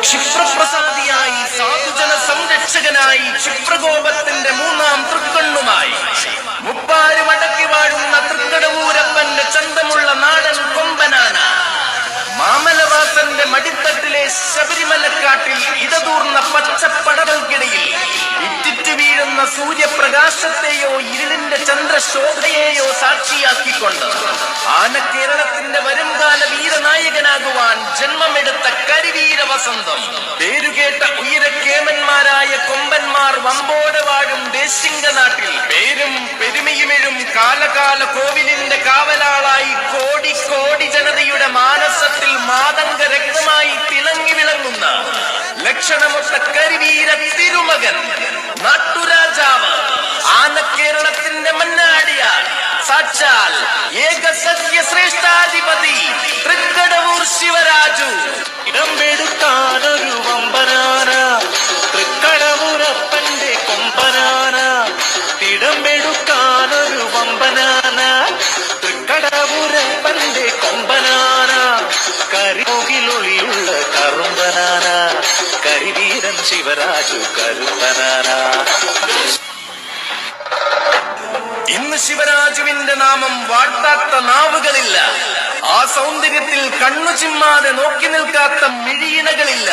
ക്ഷിപ്രപ്രസാദിയായി സാധുജന സംരക്ഷകനായി ക്ഷിപ്രകോപത്തിന്റെ മൂന്നാം തൃക്കണ്ണുമായി മുപ്പാരും അടക്കി വാഴുന്ന തൃക്കടവൂരപ്പന്റെ ചന്തമുള്ള നാടൻ കൊമ്പനാന മാമലവാസന്റെ മടിത്തട്ടിലെ ശബരിമലക്കാട്ടിൽ ഇടതൂർന്ന പച്ചപ്പടകൾക്കിടയിൽ ഇറ്റിറ്റു വീഴുന്ന സൂര്യപ്രകാശത്തെയോ ഇരുളിന്റെ ചന്ദ്രശോഭയെയോ സാക്ഷിയാക്കിക്കൊണ്ട് ആനക്കേരളത്തിന്റെ വരുംകാല വീരനായകനാകുവാൻ ജന്മമെടുത്ത കരിവീര വസന്തം പേരുകേട്ട ഉയരക്കേമന്മാരായ കൊമ്പന്മാർ വമ്പോടെ വാഴും ദേശിംഗ നാട്ടിൽ പേരും പെരുമയുമെഴും കാലകാല കോവിലിന്റെ കാവലാളായി കോടി കോടി ജനതയുടെ മാനസത്തിൽ മാതംഗ രക്തമായി തിളങ്ങി വിളങ്ങുന്ന ലക്ഷണമൊത്ത കരിവീര തിരുമകൻ നാട്ടുരാജാവ് ആനക്കേരളത്തിന്റെ മന്നാടിയാൽ സാക്ഷാൽ ഏക സത്യ ശ്രേഷ്ഠാധിപതി തൃക്കടവൂർ ശിവരാജു. ഇടംപെടുത്താനൊരു വമ്പനാന തൃക്കടവൂരപ്പന്റെ കൊമ്പനാന, ഇടംപെടുത്താനൊരു വമ്പനാന തൃക്കടവൂരപ്പന്റെ കൊമ്പനാന, കരിമുകിലൊളിയുള്ള കറുമ്പനാന കരിവീരൻ ശിവരാജു കരുമ്പനാന. ഇന്ന് ശിവരാജുവിന്റെ നാമം വാഴ്ത്താത്ത നാവുകളില്ല, ആ സൗന്ദര്യത്തിൽ കണ്ണു ചിമ്മാതെ നോക്കി നിൽക്കാത്ത മിഴിയിണകളില്ല.